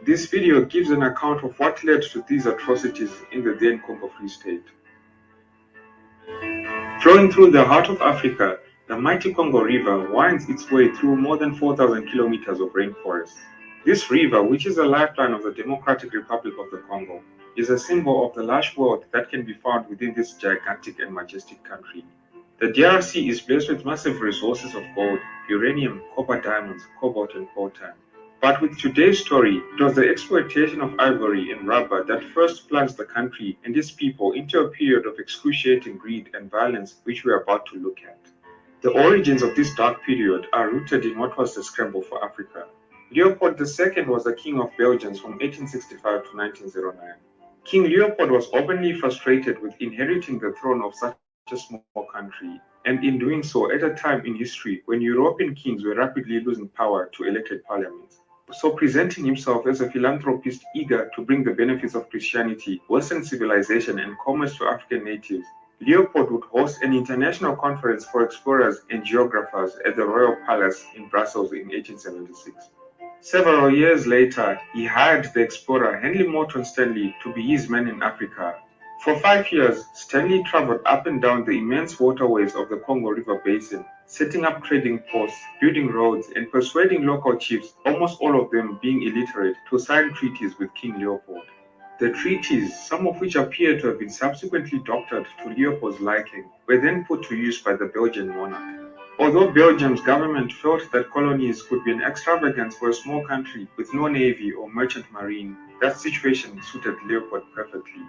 This video gives an account of what led to these atrocities in the then Congo Free State. Flowing through the heart of Africa, the mighty Congo River winds its way through more than 4,000 kilometers of rainforest. This river, which is the lifeline of the Democratic Republic of the Congo, is a symbol of the large wealth that can be found within this gigantic and majestic country. The DRC is blessed with massive resources of gold, uranium, copper, diamonds, cobalt, and coltan. But with today's story, it was the exploitation of ivory and rubber that first plunged the country and its people into a period of excruciating greed and violence, which we are about to look at. The origins of this dark period are rooted in what was the scramble for Africa. Leopold II was the king of Belgium from 1865 to 1909. King Leopold was openly frustrated with inheriting the throne of such a small country, and in doing so at a time in history when European kings were rapidly losing power to elected parliaments. So presenting himself as a philanthropist eager to bring the benefits of Christianity, Western civilization, and commerce to African natives, Leopold would host an international conference for explorers and geographers at the Royal Palace in Brussels in 1876. Several years later, he hired the explorer Henry Morton Stanley to be his man in Africa. For 5 years, Stanley traveled up and down the immense waterways of the Congo River Basin, setting up trading posts, building roads, and persuading local chiefs, almost all of them being illiterate, to sign treaties with King Leopold. The treaties, some of which appear to have been subsequently doctored to Leopold's liking, were then put to use by the Belgian monarch. Although Belgium's government felt that colonies could be an extravagance for a small country with no navy or merchant marine, that situation suited Leopold perfectly.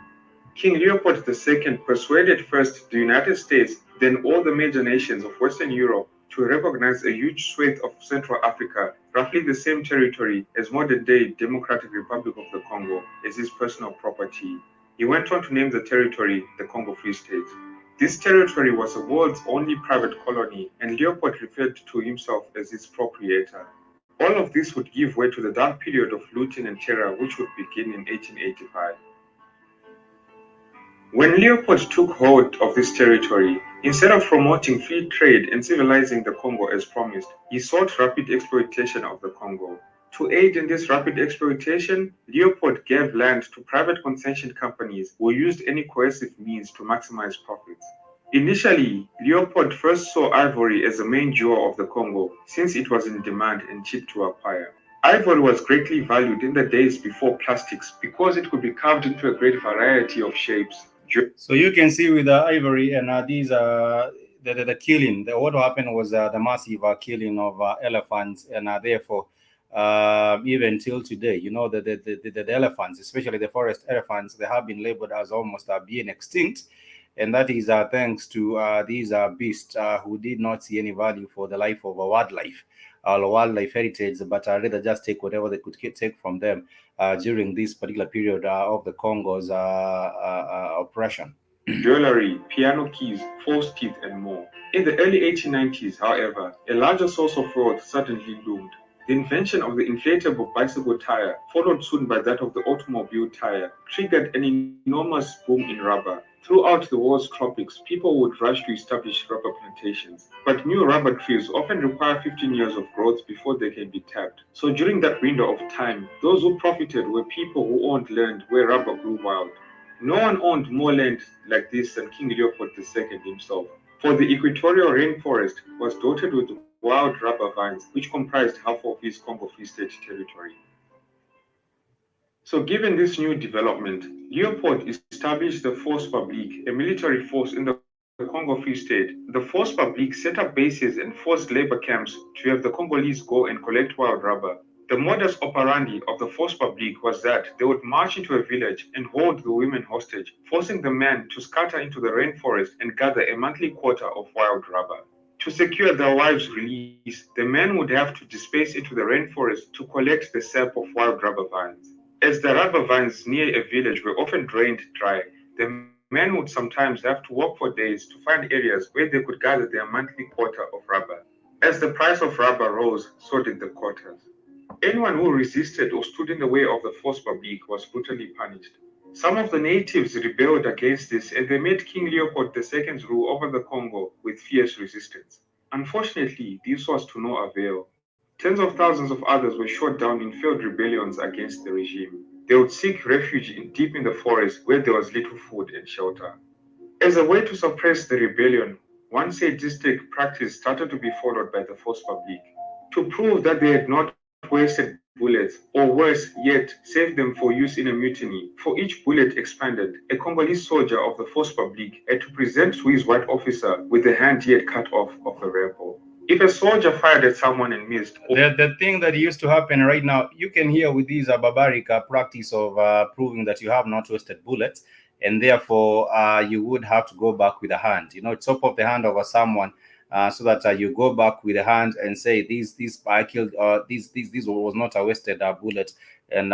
King Leopold II persuaded first the United States, then all the major nations of Western Europe, to recognize a huge swathe of Central Africa, roughly the same territory as modern-day Democratic Republic of the Congo, as his personal property. He went on to name the territory the Congo Free State. This territory was the world's only private colony, and Leopold referred to himself as its proprietor. All of this would give way to the dark period of looting and terror which would begin in 1885. When Leopold took hold of this territory, instead of promoting free trade and civilizing the Congo as promised, he sought rapid exploitation of the Congo. To aid in this rapid exploitation, Leopold gave land to private concession companies who used any coercive means to maximize profits. Initially, Leopold first saw ivory as the main jewel of the Congo, since it was in demand and cheap to acquire. Ivory was greatly valued in the days before plastics because it could be carved into a great variety of shapes. So you can see with the ivory and these the killing. What happened was the massive killing of elephants, and therefore even till today, you know, the elephants, especially the forest elephants, they have been labeled as almost being extinct, and that is thanks to these beasts who did not see any value for the life of wildlife or wildlife heritage, but rather just take whatever they could take from them during this particular period of the Congo's oppression. Jewelry, piano keys, false teeth, and more. In the early 1890s, however, a larger source of wealth suddenly loomed. The invention of the inflatable bicycle tire, followed soon by that of the automobile tire, triggered an enormous boom in rubber. Throughout the world's tropics, people would rush to establish rubber plantations. But new rubber trees often require 15 years of growth before they can be tapped. So during that window of time, those who profited were people who owned land where rubber grew wild. No one owned more land like this than King Leopold II himself, for the equatorial rainforest was dotted with wild rubber vines, which comprised half of his Congo Free State territory. So given this new development, Leopold established the Force Publique, a military force in the Congo Free State. The Force Publique set up bases and forced labor camps to have the Congolese go and collect wild rubber. The modus operandi of the Force Publique was that they would march into a village and hold the women hostage, forcing the men to scatter into the rainforest and gather a monthly quota of wild rubber. To secure their wives' release, the men would have to disperse into the rainforest to collect the sap of wild rubber vines. As the rubber vines near a village were often drained dry, the men would sometimes have to walk for days to find areas where they could gather their monthly quota of rubber. As the price of rubber rose, so did the quotas. Anyone who resisted or stood in the way of the Force Publique was brutally punished. Some of the natives rebelled against this, and they met King Leopold II's rule over the Congo with fierce resistance. Unfortunately, this was to no avail. Tens of thousands of others were shot down in failed rebellions against the regime. They would seek refuge deep in the forest where there was little food and shelter. As a way to suppress the rebellion, one sadistic practice started to be followed by the Force Publique. To prove that they had not wasted bullets, or worse yet, saved them for use in a mutiny, for each bullet expended, a Congolese soldier of the Force Publique had to present to his white officer with the hand he had cut off of a rebel. If a soldier fired at someone and missed... The thing that used to happen right now, you can hear with these barbaric practice of proving that you have not wasted bullets, and therefore you would have to go back with a hand, you know, chop off the hand of someone, so that you go back with a hand and say this I killed, this was not a wasted bullet, and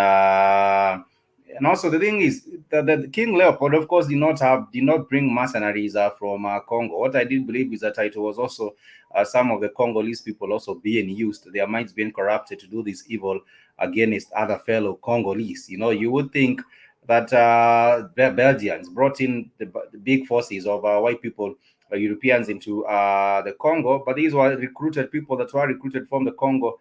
And also the thing is that King Leopold, of course, did not bring mercenaries from Congo. What I did believe is that it was also some of the Congolese people also being used, their minds being corrupted to do this evil against other fellow Congolese. You would think that the Belgians brought in the big forces of white people, Europeans, into the Congo, but these were recruited people that were recruited from the Congo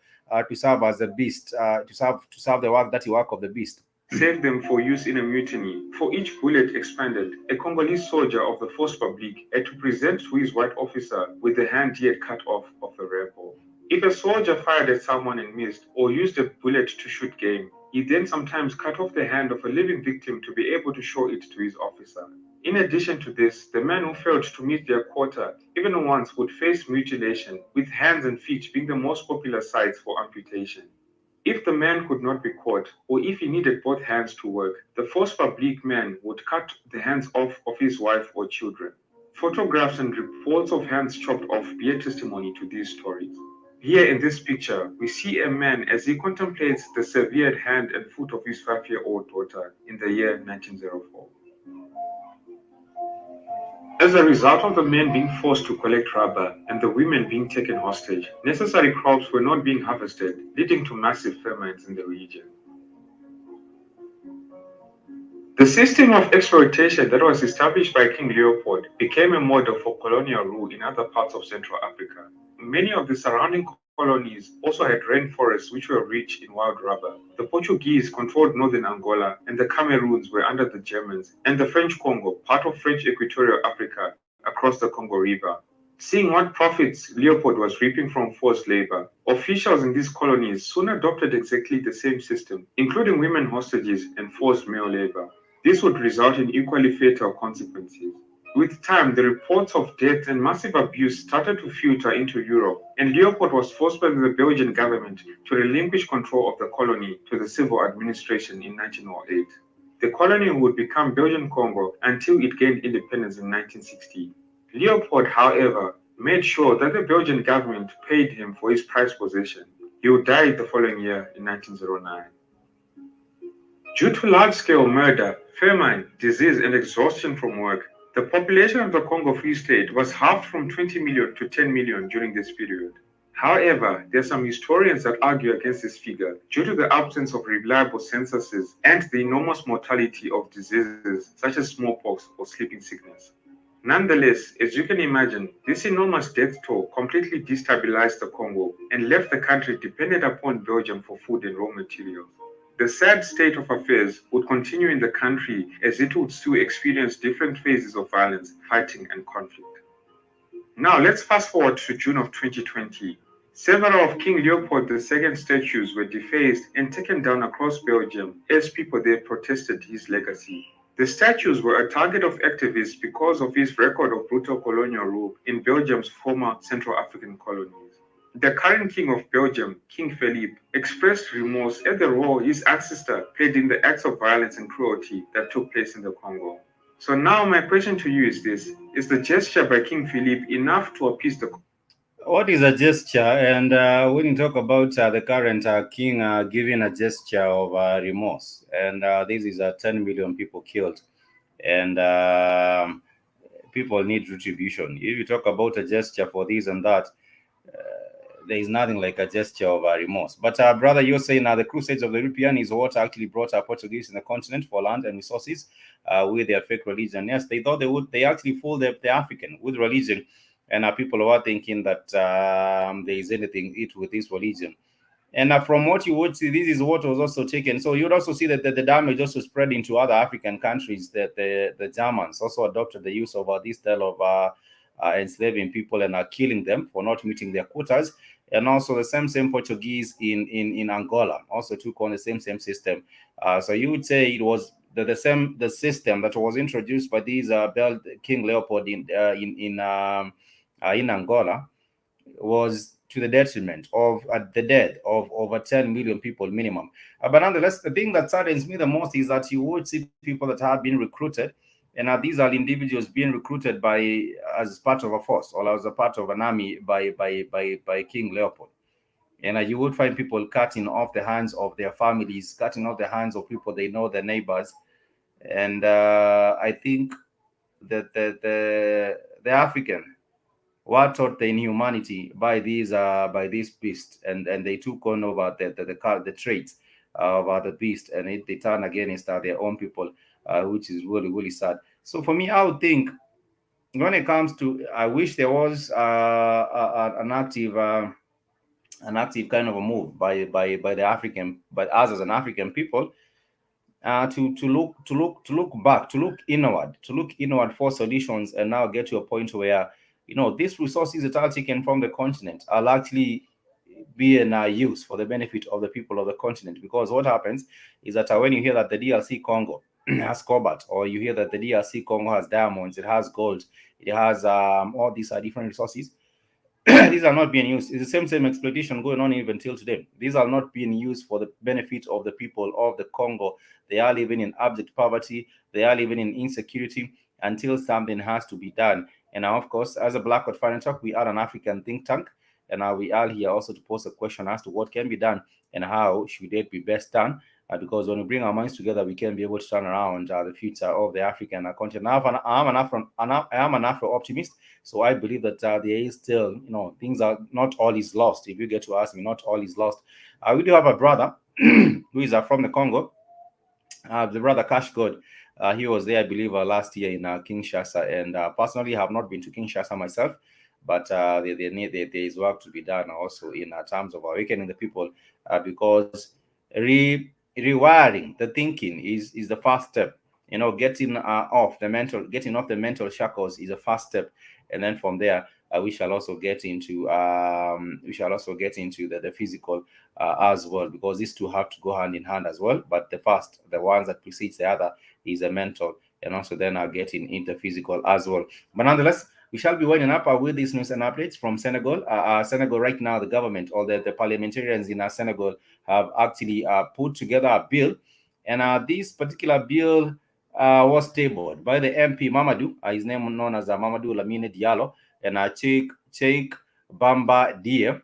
to serve as the beast, to serve the dirty work of the beast. Save them for use in a mutiny. For each bullet expended, a Congolese soldier of the Force Publique had to present to his white officer with the hand he had cut off of a rebel. If a soldier fired at someone and missed, or used a bullet to shoot game, he then sometimes cut off the hand of a living victim to be able to show it to his officer. In addition to this, the men who failed to meet their quota even once would face mutilation, with hands and feet being the most popular sites for amputation. If the man could not be caught, or if he needed both hands to work, the Force Publique man would cut the hands off of his wife or children. Photographs and reports of hands chopped off bear testimony to these stories. Here in this picture, we see a man as he contemplates the severed hand and foot of his 5-year-old daughter in the year 1904. As a result of the men being forced to collect rubber and the women being taken hostage, necessary crops were not being harvested, leading to massive famines in the region. The system of exploitation that was established by King Leopold became a model for colonial rule in other parts of Central Africa. Many of the surrounding colonies also had rainforests which were rich in wild rubber. The Portuguese controlled northern Angola, and the Cameroons were under the Germans, and the French Congo, part of French Equatorial Africa, across the Congo River. Seeing what profits Leopold was reaping from forced labor, officials in these colonies soon adopted exactly the same system, including women hostages and forced male labor. This would result in equally fatal consequences. With time, the reports of death and massive abuse started to filter into Europe, and Leopold was forced by the Belgian government to relinquish control of the colony to the civil administration in 1908. The colony would become Belgian Congo until it gained independence in 1960. Leopold, however, made sure that the Belgian government paid him for his prized possession. He would die the following year in 1909. Due to large-scale murder, famine, disease, and exhaustion from work, the population of the Congo Free State was halved from 20 million to 10 million during this period. However, there are some historians that argue against this figure due to the absence of reliable censuses and the enormous mortality of diseases such as smallpox or sleeping sickness. Nonetheless, as you can imagine, this enormous death toll completely destabilized the Congo and left the country dependent upon Belgium for food and raw materials. The sad state of affairs would continue in the country as it would still experience different phases of violence, fighting, and conflict. Now let's fast forward to June of 2020. Several of King Leopold II statues were defaced and taken down across Belgium as people there protested his legacy. The statues were a target of activists because of his record of brutal colonial rule in Belgium's former Central African colonies. The current king of Belgium, King Philippe, expressed remorse at the role his ancestor played in the acts of violence and cruelty that took place in the Congo. So now my question to you is this: is the gesture by King Philippe enough to appease the... What is a gesture? And when you talk about the current king giving a gesture of remorse, and this is 10 million people killed, and people need retribution. If you talk about a gesture for this and that, there is nothing like a gesture of remorse. But brother, you're saying the Crusades of the European is what actually brought Portuguese in the continent for land and resources with their fake religion. Yes, they thought they actually fooled the African with religion, and people were thinking that there is anything with this religion. And from what you would see, this is what was also taken. So you'd also see that the damage also spread into other African countries, that the Germans also adopted the use of this style of enslaving people and killing them for not meeting their quotas. And also the same Portuguese in Angola also took on the same system. So you would say it was the system that was introduced by these King Leopold in Angola was to the detriment of the death of over 10 million people minimum. But nonetheless, the thing that saddens me the most is that you would see people that have been recruited, and these are individuals being recruited as part of a force or as a part of an army by King Leopold. And you would find people cutting off the hands of their families, cutting off the hands of people they know, their neighbors. And I think that the African were taught the inhumanity by these beasts, and they took on over the traits of the beast, and they turn against their own people, which is really really sad. So for me, I would think when it comes to, I wish there was an active kind of a move by the African, by us as an African people, to look back, to look inward for solutions, and now get to a point where these resources that are taken from the continent are actually being used for the benefit of the people of the continent. Because what happens is that when you hear that the DRC Congo has cobalt, or you hear that the DRC Congo has diamonds, it has gold, it has all these different resources, these are not being used. It's the same exploitation going on even till today. These are not being used for the benefit of the people of the Congo. They are living in abject poverty. They are living in insecurity until something has to be done. And now, of course, as a Black Coat Finance Talk, we are an African think tank, and we are here also to pose a question as to what can be done and how should it be best done. Because when we bring our minds together, we can be able to turn around the future of the African continent. I am an Afro optimist, so I believe that there is still, things are not all is lost. If you get to ask me, not all is lost. We do have a brother who is from the Congo, the brother Cash God. He was there, I believe, last year in Kinshasa, and personally, I have not been to Kinshasa myself, but there is work to be done also in terms of awakening the people, because rewiring the thinking is the first step. Getting off the mental shackles is a first step, and then from there we shall also get into the physical as well, because these two have to go hand in hand as well. But the ones that precedes the other is a mental, and also then getting into physical as well. But nonetheless, we shall be winding up with these news and updates from Senegal. Senegal right now, the government, or the parliamentarians in Senegal, have actually put together a bill, and this particular bill was tabled by the MP Mamadou, his name known as Mamadou Lamine Diallo, and Cheikh Bamba Dié.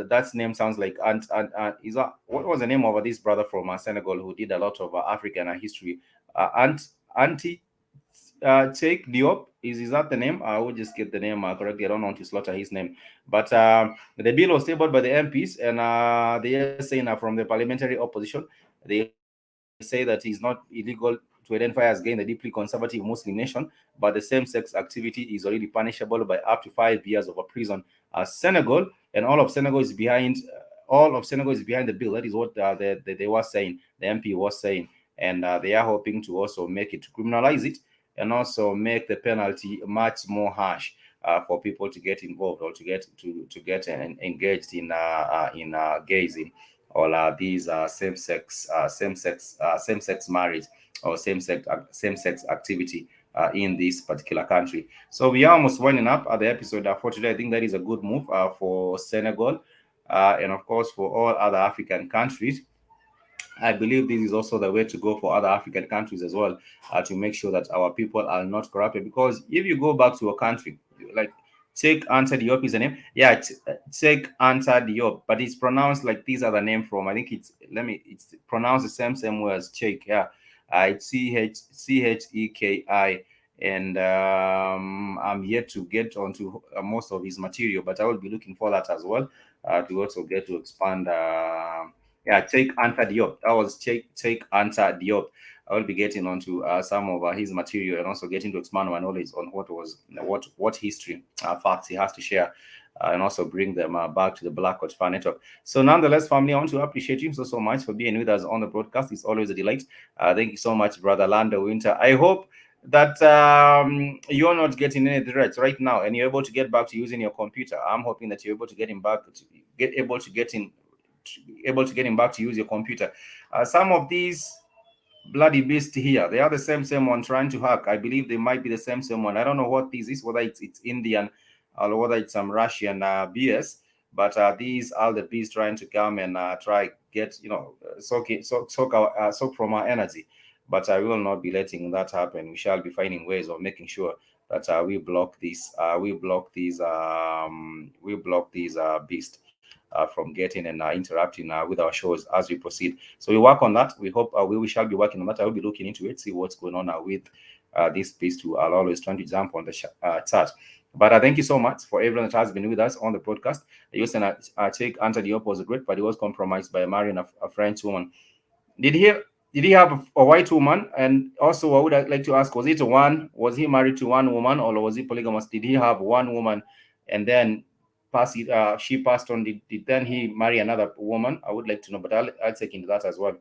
That name sounds like what was the name of this brother from Senegal who did a lot of African history? Cheikh Diop, is that the name? I will just get the name correctly. I don't want to slaughter his name. But the bill was tabled by the MPs, and they are saying from the parliamentary opposition, they say that it's not illegal to identify as gay in the deeply conservative Muslim nation, but the same-sex activity is already punishable by up to 5 years of a prison. Senegal, and all of Senegal is behind the bill. That is what they were saying. The MP was saying, and they are hoping to also make it, to criminalize it, and also make the penalty much more harsh for people to get involved, or to get engaged in gayism, or these same-sex marriage, or same-sex activity in this particular country. So we are almost winding up the episode for today. I think that is a good move for Senegal, and of course for all other African countries. I believe this is also the way to go for other African countries as well, to make sure that our people are not corrupted. Because if you go back to a country like Cheikh Anta Diop is the name, yeah, Cheikh Anta Diop, but it's pronounced like these are the name from. I think it's pronounced the same way as Cheikh. Yeah, it's Cheki, and I'm yet to get onto most of his material, but I will be looking for that as well, to also get to expand. Cheikh Anta Diop. That was Cheikh Anta Diop. I will be getting onto some of his material, and also getting to expand my knowledge on what history facts he has to share, and also bring them back to the Black Coat Fan Network. So nonetheless, family, I want to appreciate you so much for being with us on the broadcast. It's always a delight. Thank you so much, Brother Lando Winter. I hope that you're not getting any threats right now, and you're able to get back to using your computer. I'm hoping that you're able to get him back to getting back to use your computer. Some of these bloody beasts here, they are the same one trying to hack. I believe they might be the same one. I don't know what this is, whether it's Indian or whether it's some Russian BS, but these are the beasts trying to come and try get soak from our energy. But I will not be letting that happen. We shall be finding ways of making sure that we block these beasts. from getting and interrupting with our shows as we proceed. So we work on that. We hope we shall be working on that. I will be looking into it, see what's going on with this piece too. I'll always trying to jump on the chat. But thank you so much for everyone that has been with us on the podcast. Houston Cheikh answered the opposite great, but he was compromised by marrying a French woman. Did he have a white woman? And also, I would like to ask, was he married to one woman, or was he polygamous? Did he have one woman and then she passed on? Did then he marry another woman? I would like to know, but I'll take into that as well.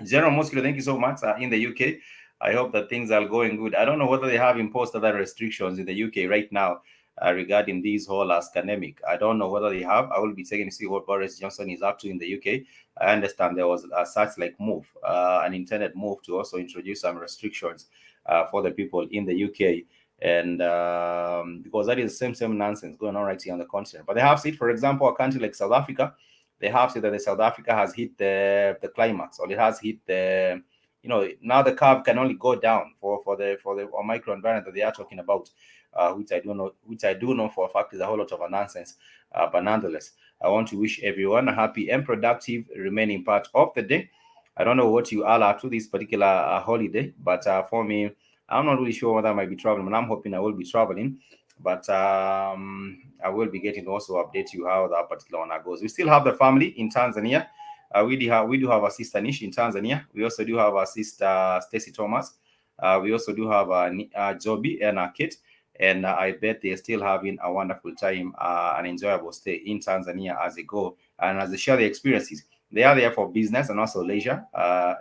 General Mosquito, thank you so much. In the UK, I hope that things are going good. I don't know whether they have imposed other restrictions in the UK right now regarding this whole pandemic. I don't know whether they have. I will be checking to see what Boris Johnson is up to in the UK. I understand there was such like move, an intended move to also introduce some restrictions for the people in the UK. And because that is the same nonsense going on right here on the continent. But they have said, for example, a country like South Africa, they have said that the South Africa has hit the climax, or it has hit the, now the curve can only go down for the Omicron variant that they are talking about, which I do know for a fact is a whole lot of nonsense. But nonetheless, I want to wish everyone a happy and productive remaining part of the day. I don't know what you all are to this particular holiday, but for me, I'm not really sure whether I might be traveling, but I'm hoping I will be traveling. But I will be getting to also update you how that particular one goes. We still have the family in Tanzania. We do have our sister Nish in Tanzania. We also do have our sister Stacy Thomas. We also do have Joby and Kate. And I bet they're still having a wonderful time, an enjoyable stay in Tanzania as they go and as they share their experiences. They are there for business and also leisure,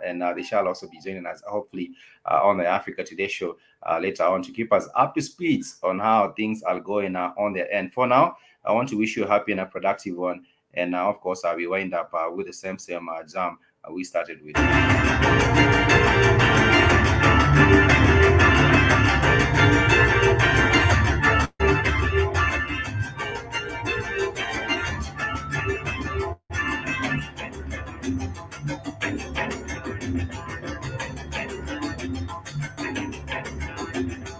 and they shall also be joining us, hopefully, on the Africa Today show later on to keep us up to speed on how things are going on their end. For now, I want to wish you a happy and a productive one. And of course, we wind up with the same jam we started with.